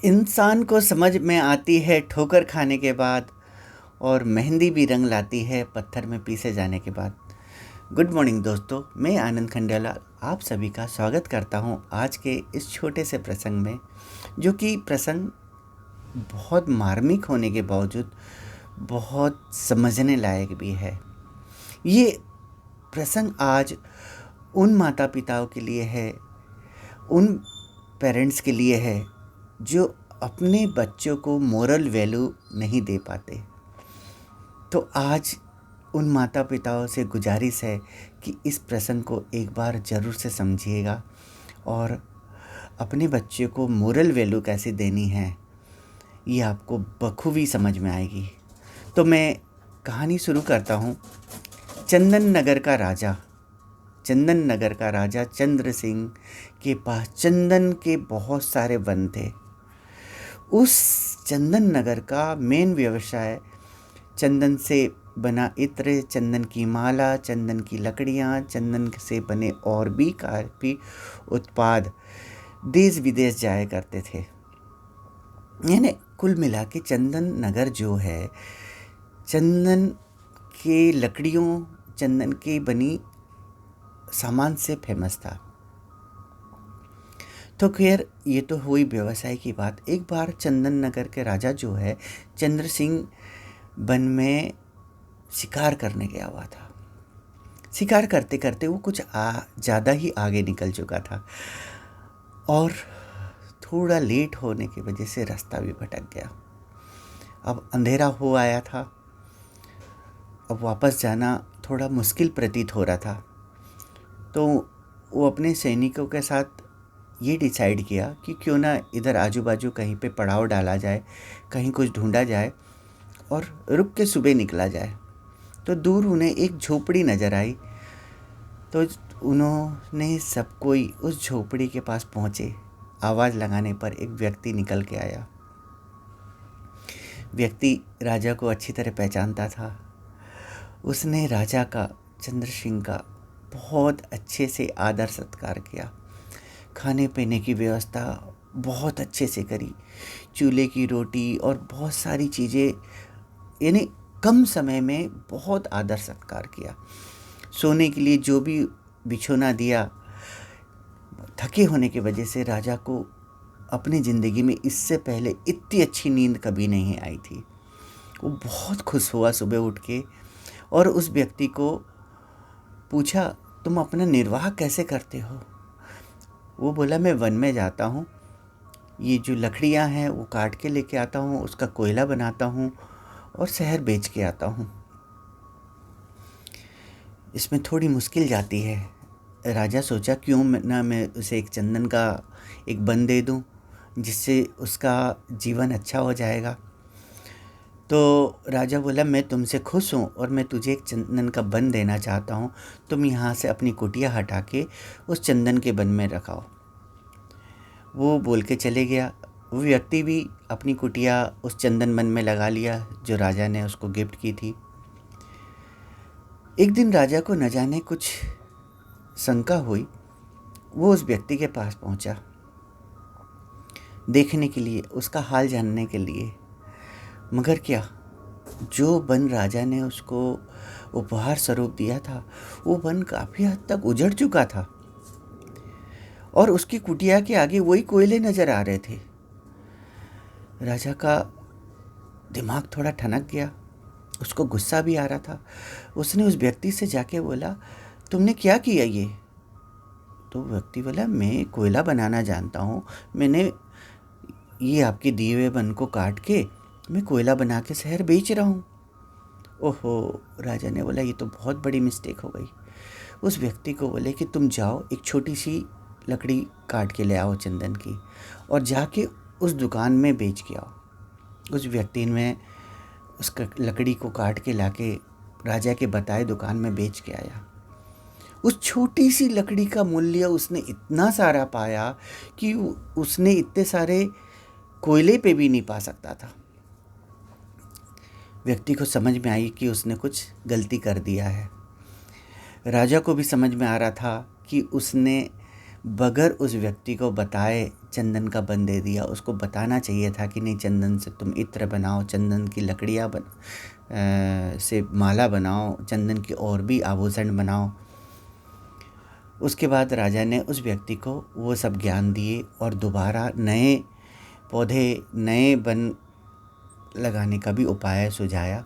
इंसान को समझ में आती है ठोकर खाने के बाद और मेहंदी भी रंग लाती है पत्थर में पीसे जाने के बाद। गुड मॉर्निंग दोस्तों, मैं आनंद खंडेला आप सभी का स्वागत करता हूं आज के इस छोटे से प्रसंग में, जो कि प्रसंग बहुत मार्मिक होने के बावजूद बहुत समझने लायक भी है। ये प्रसंग आज उन माता पिताओं के लिए है, उन पेरेंट्स के लिए है जो अपने बच्चों को मोरल वैल्यू नहीं दे पाते। तो आज उन माता पिताओं से गुजारिश है कि इस प्रसंग को एक बार ज़रूर से समझिएगा और अपने बच्चे को मोरल वैल्यू कैसे देनी है ये आपको बखूबी समझ में आएगी। तो मैं कहानी शुरू करता हूँ। चंदन नगर का राजा चंद्र सिंह के पास चंदन के बहुत सारे वन थे। उस चंदन नगर का मेन व्यवसाय चंदन से बना इत्र, चंदन की माला, चंदन की लकड़ियाँ, चंदन से बने और भी काफ़ी उत्पाद देश विदेश जाया करते थे। यानी कुल मिला के चंदन नगर जो है चंदन के लकड़ियों, चंदन की बनी सामान से फेमस था। तो खैर ये तो हुई व्यवसाय की बात। एक बार चंदन नगर के राजा जो है चंद्र सिंह वन में शिकार करने गया हुआ था। शिकार करते करते वो कुछ ज़्यादा ही आगे निकल चुका था और थोड़ा लेट होने की वजह से रास्ता भी भटक गया। अब अंधेरा हो आया था, अब वापस जाना थोड़ा मुश्किल प्रतीत हो रहा था। तो वो अपने सैनिकों के साथ ये डिसाइड किया कि क्यों ना इधर आजू बाजू कहीं पे पड़ाव डाला जाए, कहीं कुछ ढूंढा जाए और रुक के सुबह निकला जाए। तो दूर उन्हें एक झोपड़ी नज़र आई। तो उन्होंने सब कोई उस झोपड़ी के पास पहुँचे। आवाज़ लगाने पर एक व्यक्ति निकल के आया। व्यक्ति राजा को अच्छी तरह पहचानता था। उसने राजा का, चंद्र सिंह का बहुत अच्छे से आदर सत्कार किया। खाने पीने की व्यवस्था बहुत अच्छे से करी। चूल्हे की रोटी और बहुत सारी चीज़ें, यानी कम समय में बहुत आदर सत्कार किया। सोने के लिए जो भी बिछौना दिया। थके होने की वजह से राजा को अपनी ज़िंदगी में इससे पहले इतनी अच्छी नींद कभी नहीं आई थी। वो बहुत खुश हुआ सुबह उठ के और उस व्यक्ति को पूछा, तुम अपना निर्वाह कैसे करते हो? वो बोला, मैं वन में जाता हूँ, ये जो लकड़ियाँ हैं वो काट के लेके आता हूँ, उसका कोयला बनाता हूँ और शहर बेच के आता हूँ। इसमें थोड़ी मुश्किल जाती है। राजा सोचा क्यों ना मैं उसे एक चंदन का एक बन दे दूँ, जिससे उसका जीवन अच्छा हो जाएगा। तो राजा बोला, मैं तुमसे खुश हूँ और मैं तुझे एक चंदन का बन देना चाहता हूँ। तुम यहाँ से अपनी कुटिया हटा के उस चंदन के बन में रखाओ। वो बोल के चले गया। वो व्यक्ति भी अपनी कुटिया उस चंदन बन में लगा लिया जो राजा ने उसको गिफ्ट की थी। एक दिन राजा को न जाने कुछ शंका हुई। वो उस व्यक्ति के पास पहुंचा देखने के लिए, उसका हाल जानने के लिए। मगर क्या, जो वन राजा ने उसको उपहार स्वरूप दिया था वो वन काफ़ी हद तक उजड़ चुका था और उसकी कुटिया के आगे वही कोयले नज़र आ रहे थे। राजा का दिमाग थोड़ा ठनक गया, उसको गुस्सा भी आ रहा था। उसने उस व्यक्ति से जाके बोला, तुमने क्या किया ये? तो व्यक्ति बोला, मैं कोयला बनाना जानता हूँ, मैंने ये आपके दिए हुए वन को काट के मैं कोयला बना के शहर बेच रहा हूँ। ओहो, राजा ने बोला, ये तो बहुत बड़ी मिस्टेक हो गई। उस व्यक्ति को बोले कि तुम जाओ एक छोटी सी लकड़ी काट के ले आओ चंदन की और जाके उस दुकान में बेच के आओ। उस व्यक्ति ने उसका लकड़ी को काट के लाके राजा के बताए दुकान में बेच के आया। उस छोटी सी लकड़ी का मूल्य उसने इतना सारा पाया कि उसने इतने सारे कोयले पे भी नहीं पा सकता था। व्यक्ति को समझ में आई कि उसने कुछ गलती कर दिया है। राजा को भी समझ में आ रहा था कि उसने बगैर उस व्यक्ति को बताए चंदन का बन दे दिया। उसको बताना चाहिए था कि नहीं, चंदन से तुम इत्र बनाओ, चंदन की लकड़ियाँ से माला बनाओ, चंदन की और भी आभूषण बनाओ। उसके बाद राजा ने उस व्यक्ति को वो सब ज्ञान दिए और दोबारा नए पौधे, नए वन लगाने का भी उपाय सुझाया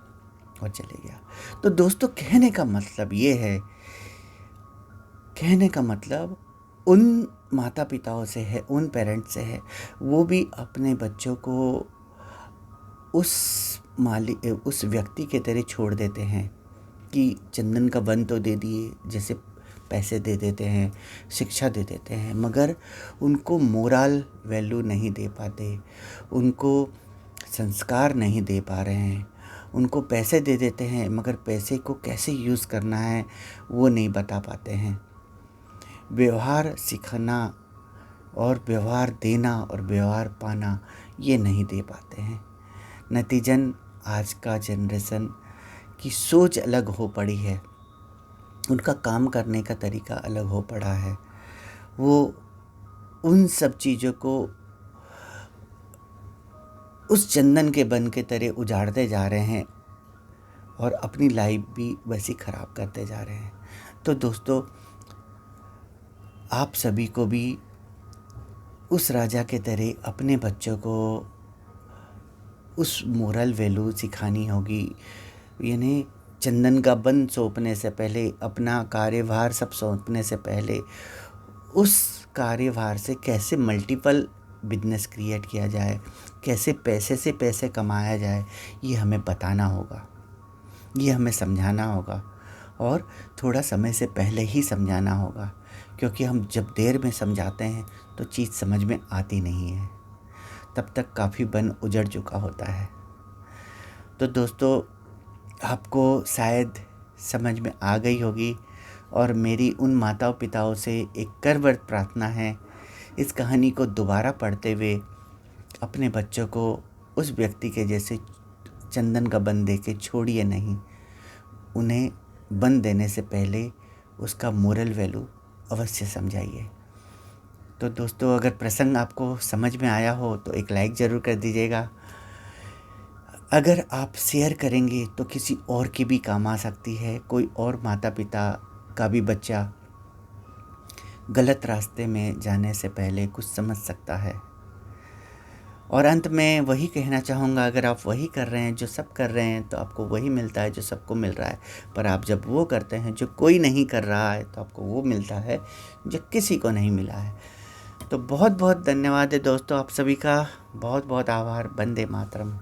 और चले गया। तो दोस्तों, कहने का मतलब ये है, कहने का मतलब उन माता पिताओं से है, उन पेरेंट्स से है, वो भी अपने बच्चों को उस व्यक्ति के तरह छोड़ देते हैं कि चंदन का वन तो दे दिए, जैसे पैसे दे देते हैं, शिक्षा दे देते हैं, मगर उनको मोरल वैल्यू नहीं दे पाते, उनको संस्कार नहीं दे पा रहे हैं। उनको पैसे दे देते हैं मगर पैसे को कैसे यूज़ करना है वो नहीं बता पाते हैं। व्यवहार सिखाना और व्यवहार देना और व्यवहार पाना ये नहीं दे पाते हैं। नतीजन आज का जनरेशन की सोच अलग हो पड़ी है, उनका काम करने का तरीका अलग हो पड़ा है। वो उन सब चीज़ों को उस चंदन के बन के तरह उजाड़ते जा रहे हैं और अपनी लाइफ भी वैसी ख़राब करते जा रहे हैं। तो दोस्तों, आप सभी को भी उस राजा के तरह अपने बच्चों को उस मोरल वैल्यू सिखानी होगी। यानी चंदन का बन सौंपने से पहले, अपना कार्यभार सब सौंपने से पहले, उस कार्यभार से कैसे मल्टीपल बिजनेस क्रिएट किया जाए, कैसे पैसे से पैसे कमाया जाए, ये हमें बताना होगा, ये हमें समझाना होगा और थोड़ा समय से पहले ही समझाना होगा, क्योंकि हम जब देर में समझाते हैं तो चीज़ समझ में आती नहीं है, तब तक काफ़ी बन उजड़ चुका होता है। तो दोस्तों, आपको शायद समझ में आ गई होगी और मेरी उन माताओं पिताओं से एक करवट प्रार्थना है, इस कहानी को दोबारा पढ़ते हुए अपने बच्चों को उस व्यक्ति के जैसे चंदन का बन दे के छोड़िए नहीं। उन्हें बन देने से पहले उसका मोरल वैल्यू अवश्य समझाइए। तो दोस्तों, अगर प्रसंग आपको समझ में आया हो तो एक लाइक ज़रूर कर दीजिएगा। अगर आप शेयर करेंगे तो किसी और की भी काम आ सकती है, कोई और माता पिता का भी बच्चा गलत रास्ते में जाने से पहले कुछ समझ सकता है। और अंत में वही कहना चाहूँगा, अगर आप वही कर रहे हैं जो सब कर रहे हैं तो आपको वही मिलता है जो सबको मिल रहा है। पर आप जब वो करते हैं जो कोई नहीं कर रहा है तो आपको वो मिलता है जो किसी को नहीं मिला है। तो बहुत बहुत धन्यवाद है दोस्तों, आप सभी का बहुत बहुत आभार। वंदे मातरम।